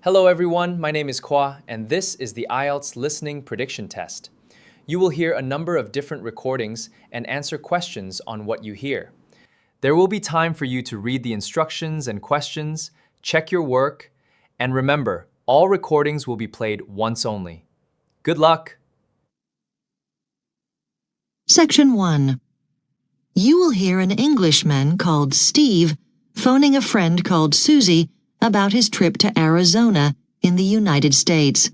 Hello everyone, my name is Kwa, and this is the IELTS Listening Prediction Test. You will hear a number of different recordings and answer questions on what you hear. There will be time for you to read the instructions and questions, check your work, and remember, all recordings will be played once only. Good luck! Section 1. You will hear an Englishman called Steve phoning a friend called Susie about his trip to Arizona in the United States.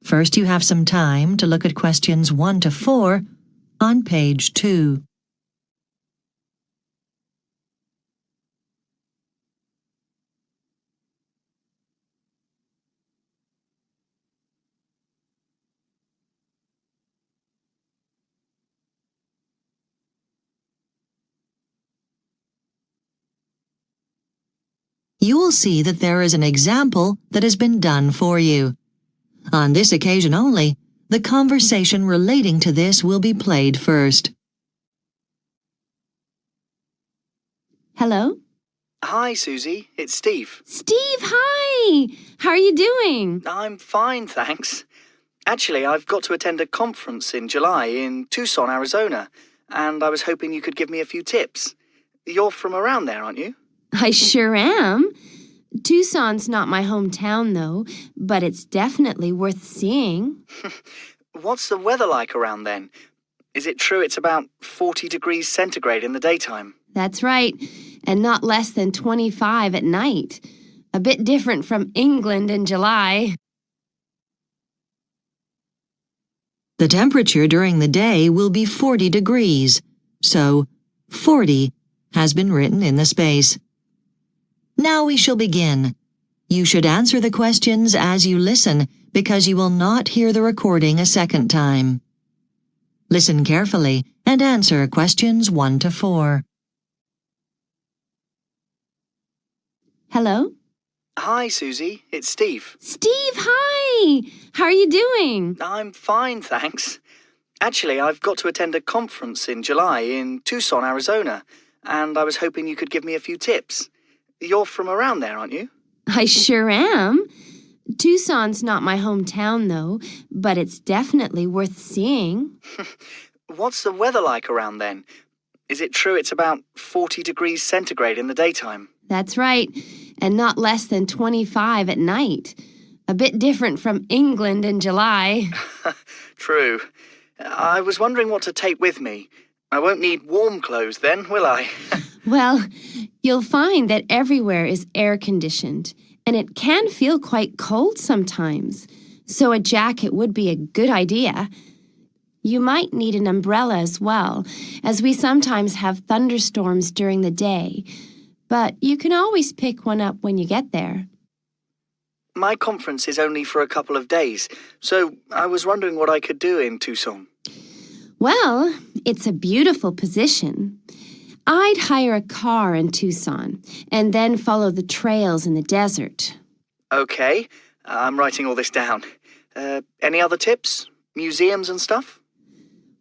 First, you have some time to look at questions 1 to 4 on page 2. You will see that there is an example that has been done for you. On this occasion only, the conversation relating to this will be played first. Hello? Hi, Susie. It's Steve. Steve, hi! How are you doing? I'm fine, thanks. Actually, I've got to attend a conference in July in Tucson, Arizona, and I was hoping you could give me a few tips. You're from around there, aren't you? I sure am. Tucson's not my hometown, though, but it's definitely worth seeing. What's the weather like around then? Is it true it's about 40 degrees centigrade in the daytime? That's right, and not less than 25 at night. A bit different from England in July. The temperature during the day will be 40 degrees, so 40 has been written in the space. Now we shall begin. You should answer the questions as you listen because you will not hear the recording a second time. Listen carefully and answer questions 1 to 4. Hello? Hi, Susie. It's Steve. Steve, hi! How are you doing? I'm fine, thanks. Actually, I've got to attend a conference in July in Tucson, Arizona, and I was hoping you could give me a few tips. You're from around there, aren't you? I sure am. Tucson's not my hometown, though, but it's definitely worth seeing. What's the weather like around then? Is it true it's about 40 degrees centigrade in the daytime? That's right, and not less than 25 at night. A bit different from England in July. True. I was wondering what to take with me. I won't need warm clothes then, will I? Well, you'll find that everywhere is air-conditioned, and it can feel quite cold sometimes, so a jacket would be a good idea. You might need an umbrella as well, as we sometimes have thunderstorms during the day, but you can always pick one up when you get there. My conference is only for a couple of days, so I was wondering what I could do in Tucson. Well, it's a beautiful position. I'd hire a car in Tucson and then follow the trails in the desert. Okay, I'm writing all this down. Any other tips? Museums and stuff?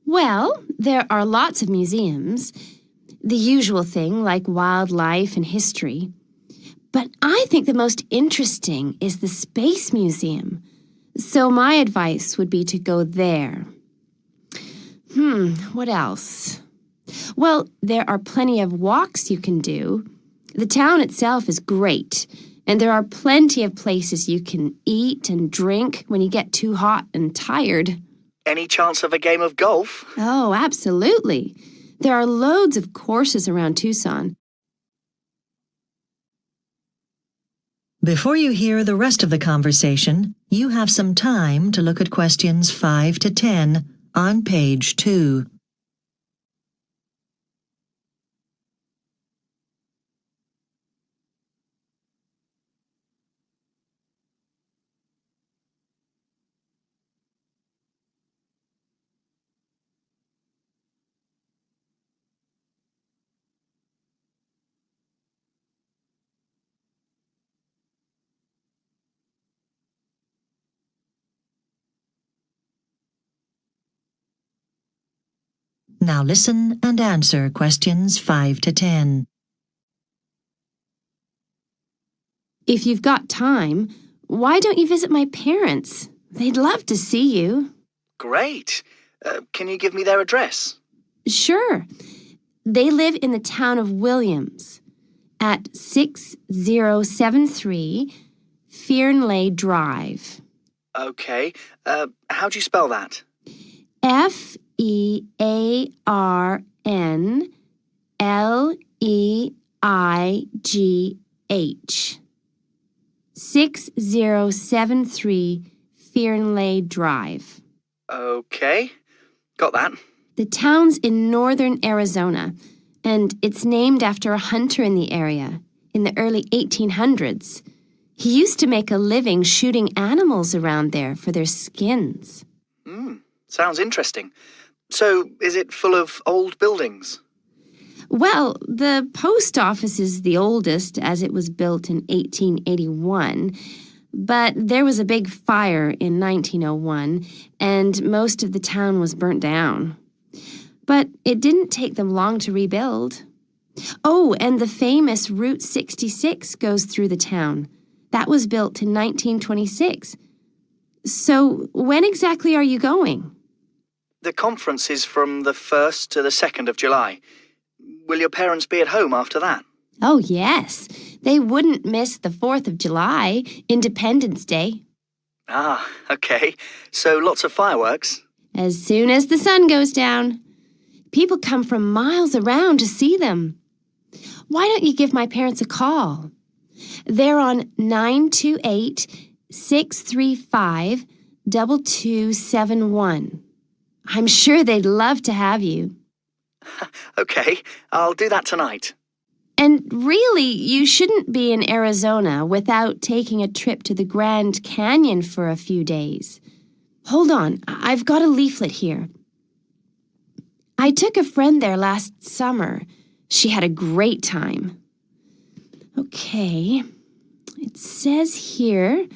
Well, there are lots of museums. The usual thing like wildlife and history. But I think the most interesting is the Space Museum. So my advice would be to go there. What else? Well, there are plenty of walks you can do. The town itself is great, and there are plenty of places you can eat and drink when you get too hot and tired. Any chance of a game of golf? Oh, absolutely. There are loads of courses around Tucson. Before you hear the rest of the conversation, you have some time to look at questions 5 to 10 on page 2. Now listen and answer questions 5 to 10. If you've got time, Why don't you visit my parents? They'd love to see you. Great. Can you give me their address? Sure. They live in the town of Williams at 6073 Fearnley Drive. Okay. How do you spell that? Fearnleigh. 6073 Fearnley Drive. Okay. Got that. The town's in northern Arizona, and it's named after a hunter in the area in the early 1800s. He used to make a living shooting animals around there for their skins. Sounds interesting. So, is it full of old buildings? Well, the post office is the oldest, as it was built in 1881. But there was a big fire in 1901, and most of the town was burnt down. But it didn't take them long to rebuild. Oh, and the famous Route 66 goes through the town. That was built in 1926. So, when exactly are you going? The conference is from the 1st to the 2nd of July. Will your parents be at home after that? Oh, yes. They wouldn't miss the 4th of July, Independence Day. Ah, okay. So lots of fireworks? As soon as the sun goes down. People come from miles around to see them. Why don't you give my parents a call? They're on 928-635-2271. I'm sure they'd love to have you. Okay, I'll do that tonight. And really, you shouldn't be in Arizona without taking a trip to the Grand Canyon for a few days. Hold on, I've got a leaflet here. I took a friend there last summer. She had a great time. Okay, it says here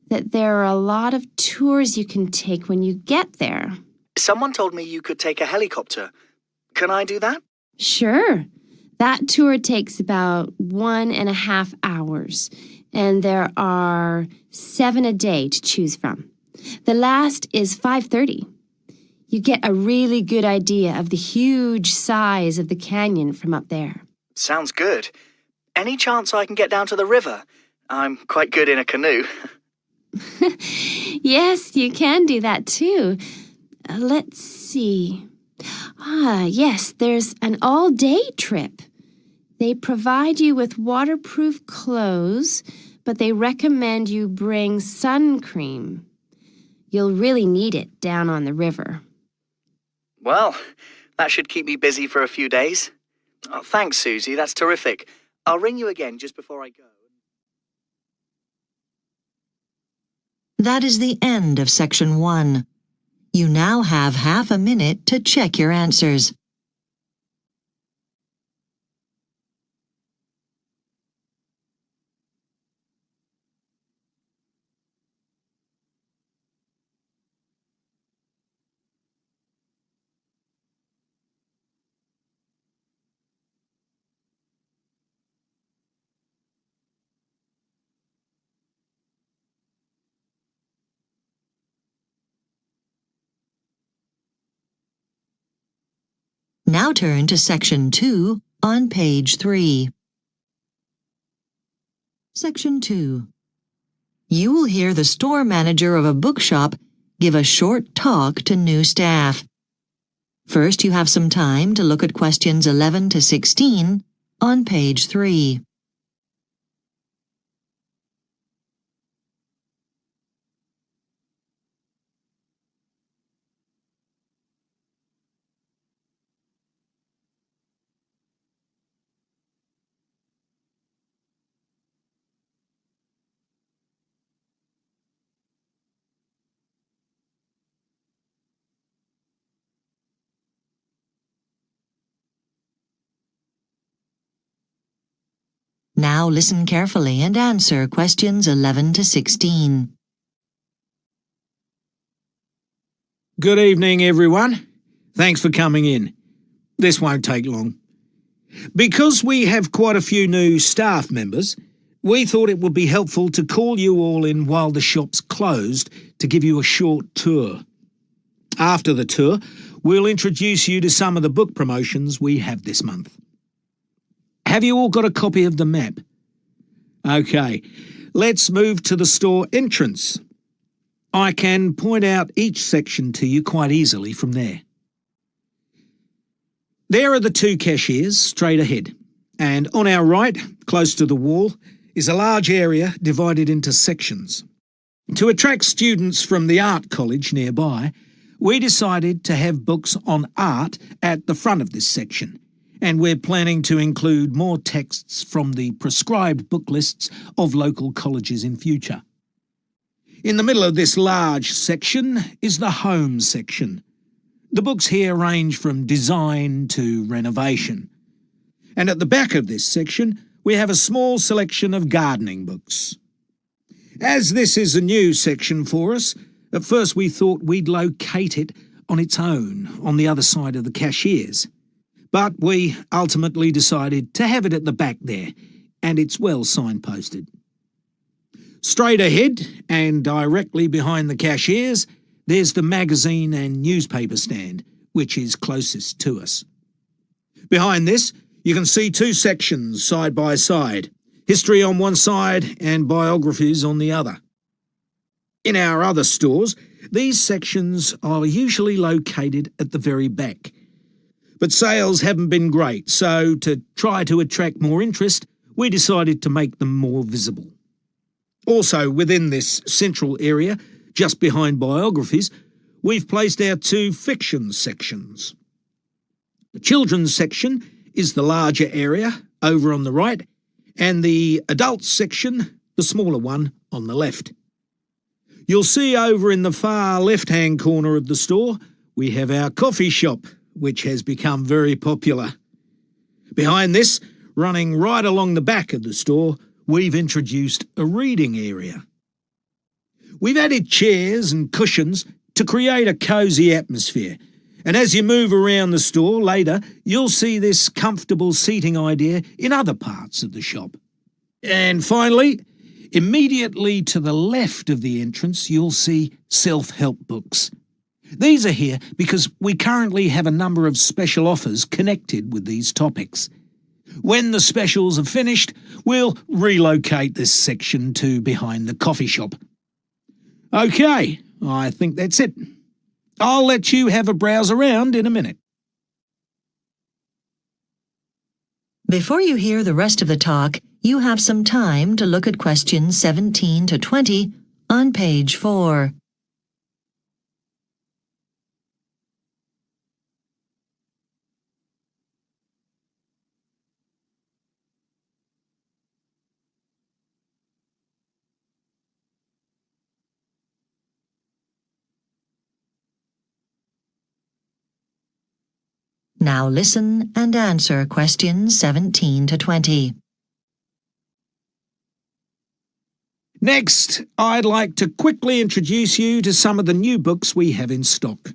that there are a lot of tours you can take when you get there. Someone told me you could take a helicopter. Can I do that? Sure. That tour takes about 1.5 hours, and there are 7 a day to choose from. The last is 5:30. You get a really good idea of the huge size of the canyon from up there. Sounds good. Any chance I can get down to the river? I'm quite good in a canoe. Yes, you can do that too. Let's see. Yes, there's an all-day trip. They provide you with waterproof clothes, but they recommend you bring sun cream. You'll really need it down on the river. Well, that should keep me busy for a few days. Oh, thanks, Susie. That's terrific. I'll ring you again just before I go. That is the end of Section 1. You now have half a minute to check your answers. Now turn to Section 2 on page 3. Section 2. You will hear the store manager of a bookshop give a short talk to new staff. First, you have some time to look at questions 11 to 16 on page 3. Now listen carefully and answer questions 11 to 16. Good evening, everyone. Thanks for coming in. This won't take long. Because we have quite a few new staff members, we thought it would be helpful to call you all in while the shop's closed to give you a short tour. After the tour, we'll introduce you to some of the book promotions we have this month. Have you all got a copy of the map? OK, let's move to the store entrance. I can point out each section to you quite easily from there. There are the two cashiers straight ahead, and on our right, close to the wall, is a large area divided into sections. To attract students from the art college nearby, we decided to have books on art at the front of this section, and we're planning to include more texts from the prescribed book lists of local colleges in future. In the middle of this large section is the home section. The books here range from design to renovation. And at the back of this section, we have a small selection of gardening books. As this is a new section for us, at first we thought we'd locate it on its own on the other side of the cashiers. But we ultimately decided to have it at the back there, and it's well signposted. Straight ahead, and directly behind the cashiers, there's the magazine and newspaper stand, which is closest to us. Behind this, you can see two sections side by side, history on one side and biographies on the other. In our other stores, these sections are usually located at the very back. But sales haven't been great, so to try to attract more interest, we decided to make them more visible. Also, within this central area, just behind biographies, we've placed our two fiction sections. The children's section is the larger area over on the right, and the adults section, the smaller one, on the left. You'll see over in the far left-hand corner of the store, we have our coffee shop, which has become very popular. Behind this, running right along the back of the store, we've introduced a reading area. We've added chairs and cushions to create a cosy atmosphere, and as you move around the store later, you'll see this comfortable seating idea in other parts of the shop. And finally, immediately to the left of the entrance, you'll see self-help books. These are here because we currently have a number of special offers connected with these topics. When the specials are finished, we'll relocate this section to behind the coffee shop. OK, I think that's it. I'll let you have a browse around in a minute. Before you hear the rest of the talk, you have some time to look at questions 17 to 20 on page 4. Now listen and answer questions 17 to 20. Next, I'd like to quickly introduce you to some of the new books we have in stock.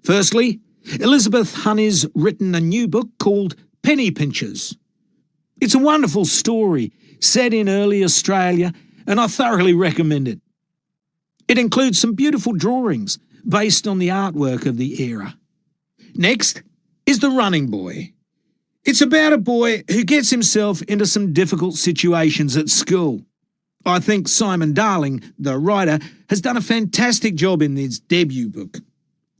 Firstly, Elizabeth Honey's written a new book called Penny Pinchers. It's a wonderful story set in early Australia, and I thoroughly recommend it. It includes some beautiful drawings based on the artwork of the era. Next is The Running Boy. It's about a boy who gets himself into some difficult situations at school. I think Simon Darling, the writer, has done a fantastic job in his debut book.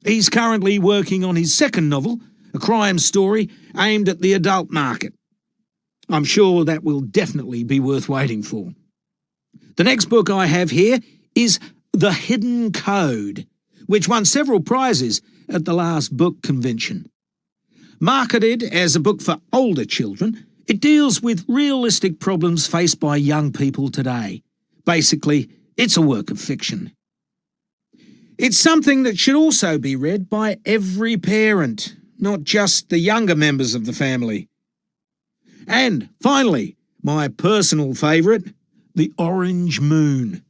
He's currently working on his second novel, a crime story aimed at the adult market. I'm sure that will definitely be worth waiting for. The next book I have here is The Hidden Code, which won several prizes at the last book convention. Marketed as a book for older children, it deals with realistic problems faced by young people today. Basically, it's a work of fiction. It's something that should also be read by every parent, not just the younger members of the family. And finally, my personal favourite, The Orange Moon.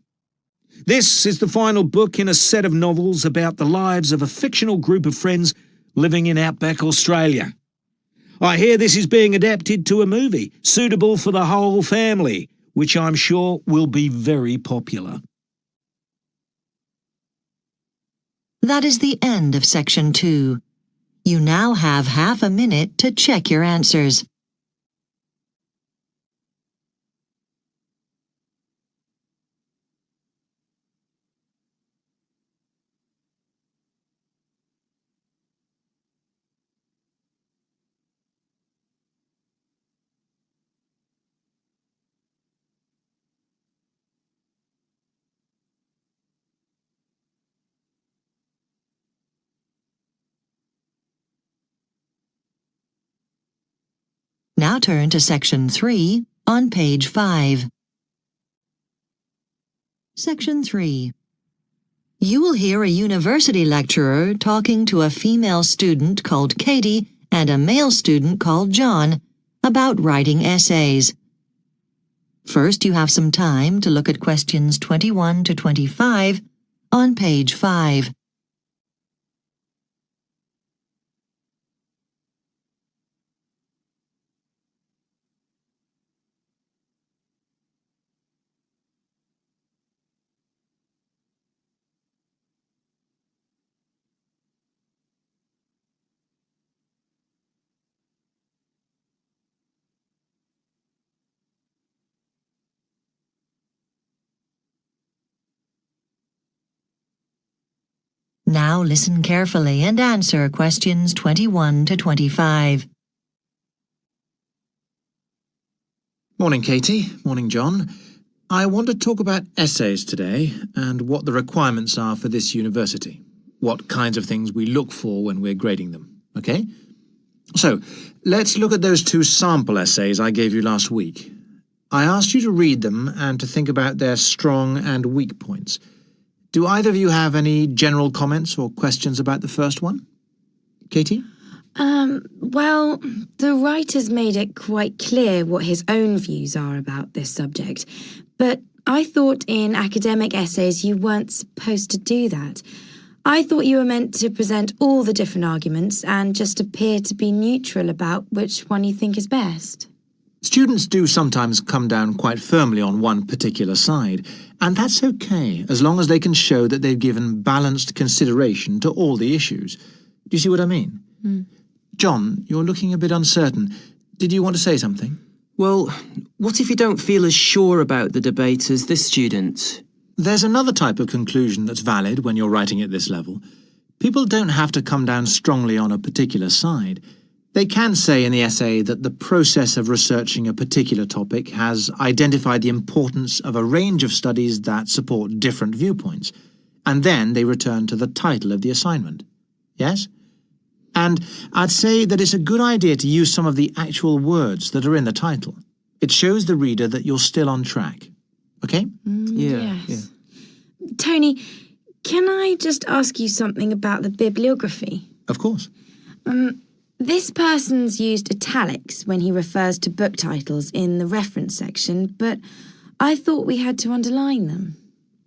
This is the final book in a set of novels about the lives of a fictional group of friends living in outback Australia. I hear this is being adapted to a movie suitable for the whole family, which I'm sure will be very popular. That is the end of Section 2. You now have half a minute to check your answers. Now turn to Section 3 on page 5. Section 3. You will hear a university lecturer talking to a female student called Katie and a male student called John about writing essays. First, you have some time to look at questions 21 to 25 on page 5. Now listen carefully and answer questions 21 to 25. Morning, Katie. Morning, John. I want to talk about essays today and what the requirements are for this university. What kinds of things we look for when we're grading them, okay? So, let's look at those 2 sample essays I gave you last week. I asked you to read them and to think about their strong and weak points. Do either of you have any general comments or questions about the first one? Katie? Well, the writer's made it quite clear what his own views are about this subject, but I thought in academic essays you weren't supposed to do that. I thought you were meant to present all the different arguments and just appear to be neutral about which one you think is best. Students do sometimes come down quite firmly on one particular side, and that's okay, as long as they can show that they've given balanced consideration to all the issues. Do you see what I mean? John, you're looking a bit uncertain. Did you want to say something? Well, what if you don't feel as sure about the debate as this student? There's another type of conclusion that's valid when you're writing at this level. People don't have to come down strongly on a particular side. They can say in the essay that the process of researching a particular topic has identified the importance of a range of studies that support different viewpoints, and then they return to the title of the assignment. Yes? And I'd say that it's a good idea to use some of the actual words that are in the title. It shows the reader that you're still on track. Okay? Yes. Tony, can I just ask you something about the bibliography? Of course. This person's used italics when he refers to book titles in the reference section, but I thought we had to underline them.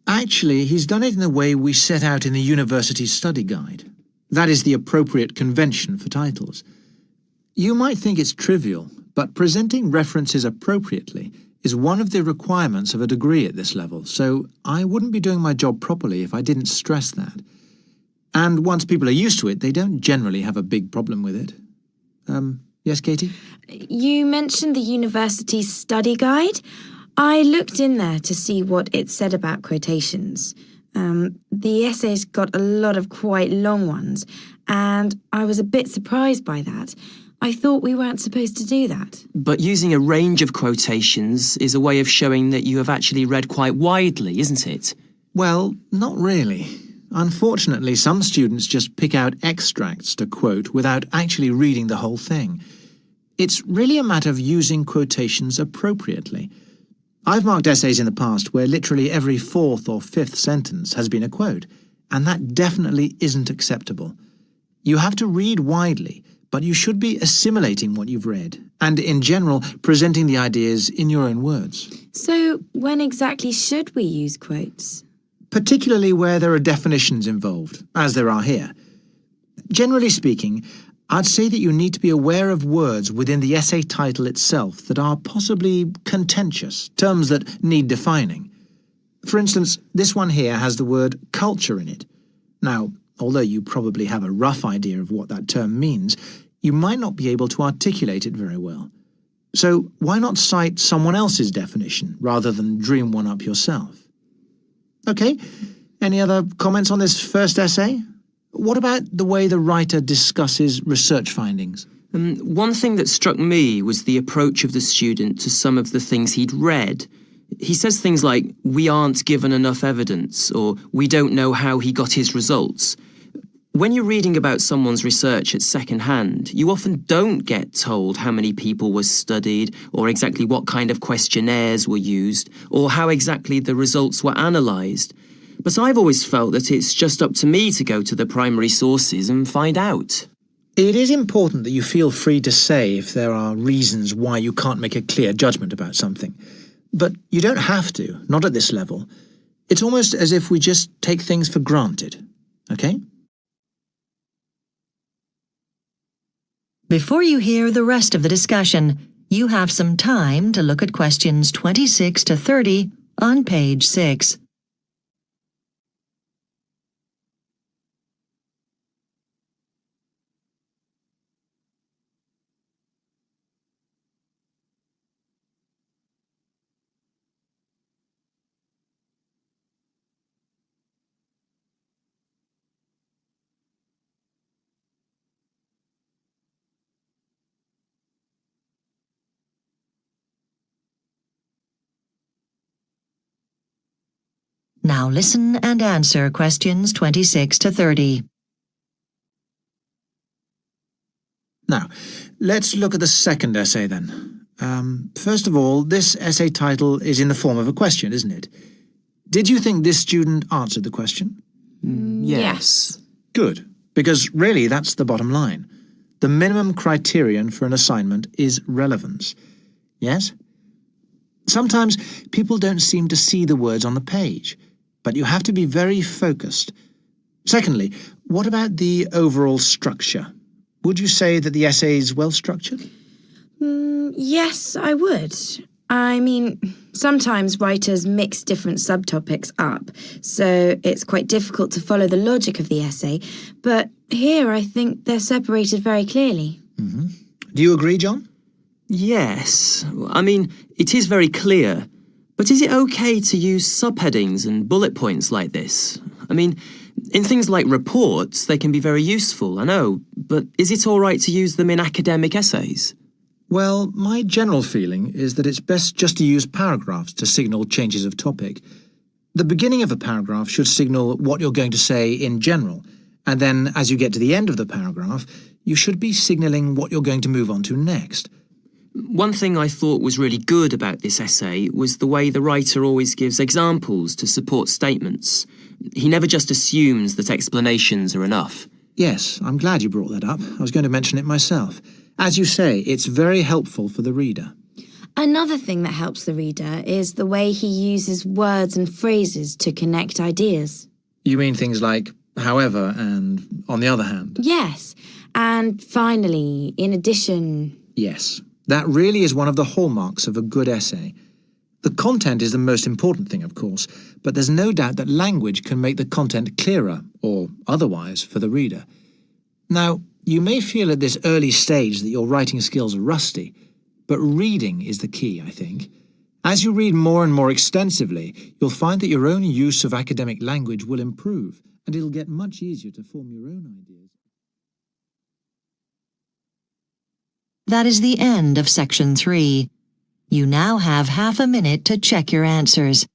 Actually, he's done it in the way we set out in the university study guide. That is the appropriate convention for titles. You might think it's trivial, but presenting references appropriately is one of the requirements of a degree at this level, so I wouldn't be doing my job properly if I didn't stress that. And once people are used to it, they don't generally have a big problem with it. Yes, Katie? You mentioned the university's study guide. I looked in there to see what it said about quotations. The essay's got a lot of quite long ones, and I was a bit surprised by that. I thought we weren't supposed to do that. But using a range of quotations is a way of showing that you have actually read quite widely, isn't it? Well, not really. Unfortunately, some students just pick out extracts to quote without actually reading the whole thing. It's really a matter of using quotations appropriately. I've marked essays in the past where literally every 4th or 5th sentence has been a quote, and that definitely isn't acceptable. You have to read widely, but you should be assimilating what you've read, and in general, presenting the ideas in your own words. So, when exactly should we use quotes? Particularly where there are definitions involved, as there are here. Generally speaking, I'd say that you need to be aware of words within the essay title itself that are possibly contentious, terms that need defining. For instance, this one here has the word culture in it. Now, although you probably have a rough idea of what that term means, you might not be able to articulate it very well. So why not cite someone else's definition rather than dream one up yourself? Okay, any other comments on this first essay? What about the way the writer discusses research findings? One thing that struck me was the approach of the student to some of the things he'd read. He says things like, "We aren't given enough evidence," or "We don't know how he got his results." When you're reading about someone's research at second hand, you often don't get told how many people were studied, or exactly what kind of questionnaires were used, or how exactly the results were analysed. But I've always felt that it's just up to me to go to the primary sources and find out. It is important that you feel free to say if there are reasons why you can't make a clear judgment about something. But you don't have to, not at this level. It's almost as if we just take things for granted, okay? Before you hear the rest of the discussion, you have some time to look at questions 26 to 30 on page 6. Now listen and answer questions 26 to 30. Now, let's look at the second essay then. First of all, this essay title is in the form of a question, isn't it? Did you think this student answered the question? Yes. Good, because really that's the bottom line. The minimum criterion for an assignment is relevance. Yes? Sometimes people don't seem to see the words on the page, but you have to be very focused. Secondly, what about the overall structure? Would you say that the essay is well structured? Yes, I would. I mean, sometimes writers mix different subtopics up, so it's quite difficult to follow the logic of the essay, but here I think they're separated very clearly. Do you agree, John? Yes. I mean, it is very clear. But is it okay to use subheadings and bullet points like this? I mean, in things like reports, they can be very useful, I know, but is it all right to use them in academic essays? Well, my general feeling is that it's best just to use paragraphs to signal changes of topic. The beginning of a paragraph should signal what you're going to say in general, and then as you get to the end of the paragraph, you should be signalling what you're going to move on to next. One thing I thought was really good about this essay was the way the writer always gives examples to support statements. He never just assumes that explanations are enough. Yes, I'm glad you brought that up. I was going to mention it myself. As you say, it's very helpful for the reader. Another thing that helps the reader is the way he uses words and phrases to connect ideas. You mean things like however and on the other hand? Yes, and finally, in addition... Yes. That really is one of the hallmarks of a good essay. The content is the most important thing, of course, but there's no doubt that language can make the content clearer, or otherwise, for the reader. Now, you may feel at this early stage that your writing skills are rusty, but reading is the key, I think. As you read more and more extensively, you'll find that your own use of academic language will improve, and it'll get much easier to form your own ideas. That is the end of section 3. You now have half a minute to check your answers.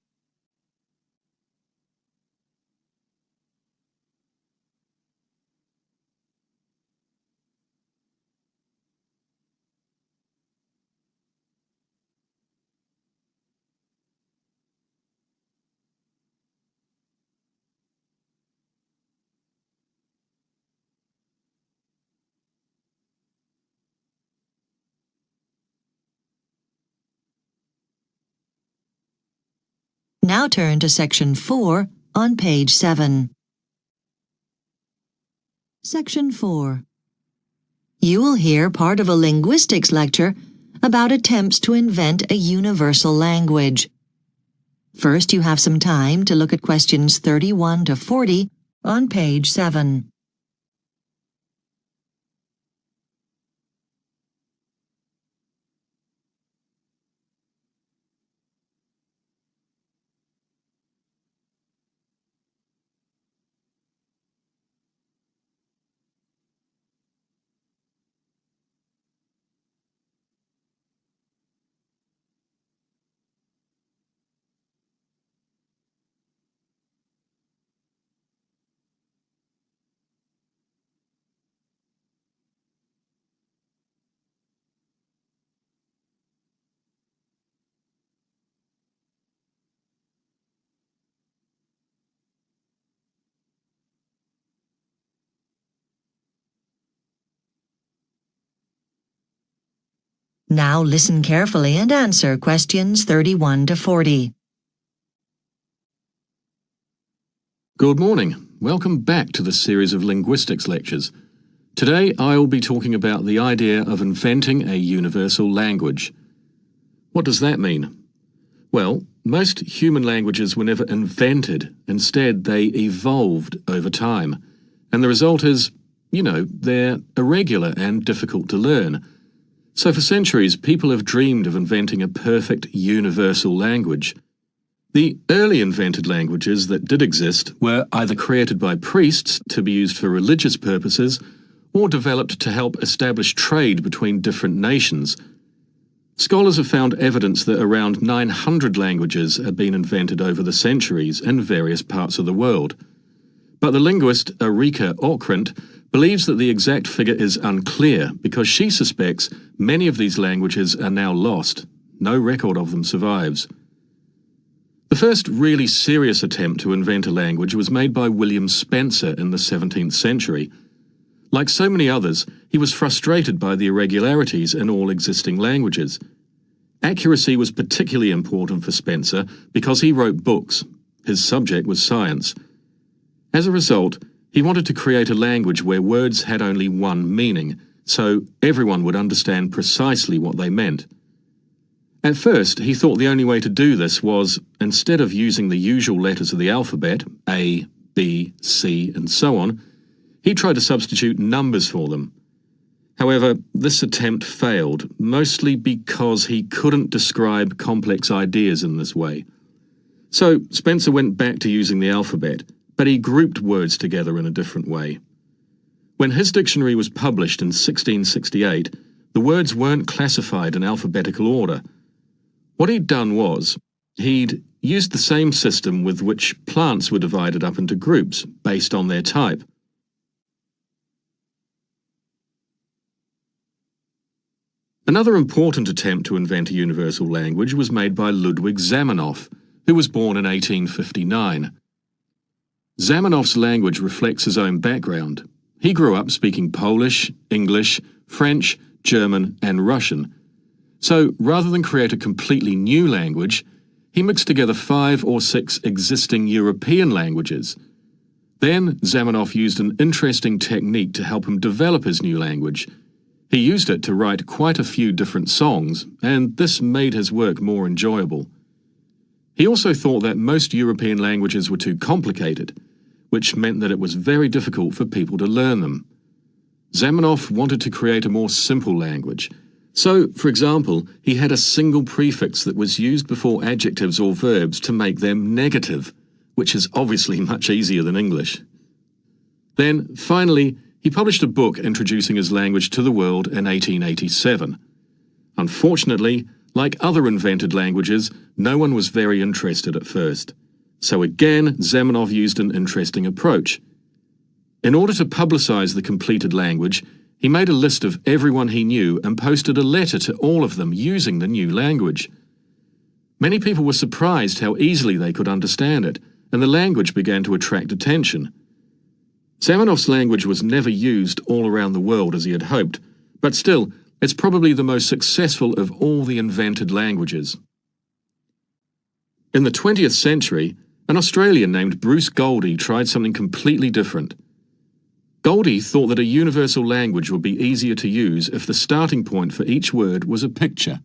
Now turn to section 4 on page 7. Section 4. you will hear part of a linguistics lecture about attempts to invent a universal language. First, you have some time to look at questions 31 to 40 on page 7. Now listen carefully and answer questions 31 to 40. Good morning. Welcome back to the series of linguistics lectures. Today I will be talking about the idea of inventing a universal language. What does that mean? Well, most human languages were never invented. Instead, they evolved over time. And the result is, they're irregular and difficult to learn. So for centuries, people have dreamed of inventing a perfect universal language. The early invented languages that did exist were either created by priests to be used for religious purposes or developed to help establish trade between different nations. Scholars have found evidence that around 900 languages have been invented over the centuries in various parts of the world. But the linguist Erika Okrent believes that the exact figure is unclear because she suspects many of these languages are now lost. No record of them survives. The first really serious attempt to invent a language was made by William Spencer in the 17th century. Like so many others, he was frustrated by the irregularities in all existing languages. Accuracy was particularly important for Spencer because he wrote books. His subject was science. As a result, he wanted to create a language where words had only one meaning, so everyone would understand precisely what they meant. At first, he thought the only way to do this was, instead of using the usual letters of the alphabet, A, B, C, and so on, he tried to substitute numbers for them. However, this attempt failed, mostly because he couldn't describe complex ideas in this way. So Spencer went back to using the alphabet, but he grouped words together in a different way. When his dictionary was published in 1668, the words weren't classified in alphabetical order. What he'd done was, he'd used the same system with which plants were divided up into groups based on their type. Another important attempt to invent a universal language was made by Ludwig Zamenhof, who was born in 1859. Zamenhof's language reflects his own background. He grew up speaking Polish, English, French, German, and Russian. So, rather than create a completely new language, he mixed together 5 or 6 existing European languages. Then, Zamenhof used an interesting technique to help him develop his new language. He used it to write quite a few different songs, and this made his work more enjoyable. He also thought that most European languages were too complicated, which meant that it was very difficult for people to learn them. Zamenhof wanted to create a more simple language. So, for example, he had a single prefix that was used before adjectives or verbs to make them negative, which is obviously much easier than English. Then, finally, he published a book introducing his language to the world in 1887. Unfortunately, like other invented languages, no one was very interested at first. So again, Zamenhof used an interesting approach. In order to publicize the completed language, he made a list of everyone he knew and posted a letter to all of them using the new language. Many people were surprised how easily they could understand it, and the language began to attract attention. Zamenhof's language was never used all around the world as he had hoped, but still, it's probably the most successful of all the invented languages. In the 20th century, an Australian named Bruce Goldie tried something completely different. Goldie thought that a universal language would be easier to use if the starting point for each word was a picture.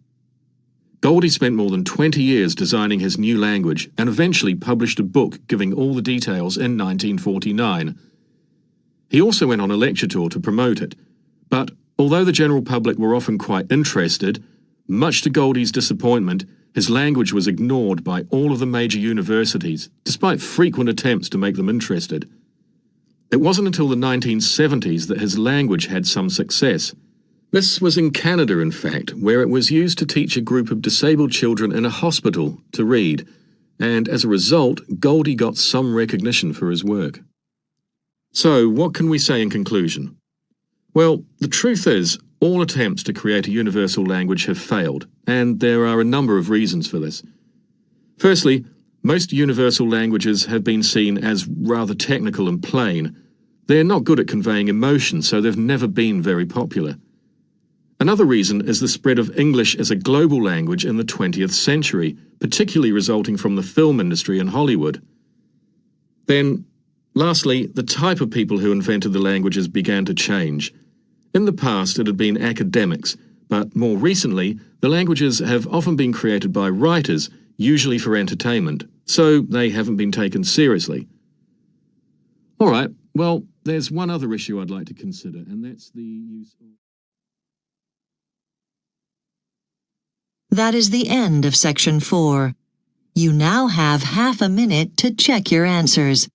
Goldie spent more than 20 years designing his new language and eventually published a book giving all the details in 1949. He also went on a lecture tour to promote it, but although the general public were often quite interested, much to Goldie's disappointment, his language was ignored by all of the major universities, despite frequent attempts to make them interested. It wasn't until the 1970s that his language had some success. This was in Canada, in fact, where it was used to teach a group of disabled children in a hospital to read, and as a result, Goldie got some recognition for his work. So, what can we say in conclusion? Well, the truth is, all attempts to create a universal language have failed, and there are a number of reasons for this. Firstly, most universal languages have been seen as rather technical and plain. They're not good at conveying emotion, so they've never been very popular. Another reason is the spread of English as a global language in the 20th century, particularly resulting from the film industry and Hollywood. Then, lastly, the type of people who invented the languages began to change. In the past, it had been academics, but more recently, the languages have often been created by writers, usually for entertainment, so they haven't been taken seriously. All right, well, there's one other issue I'd like to consider, and that's the use of... That is the end of Section 4. You now have half a minute to check your answers.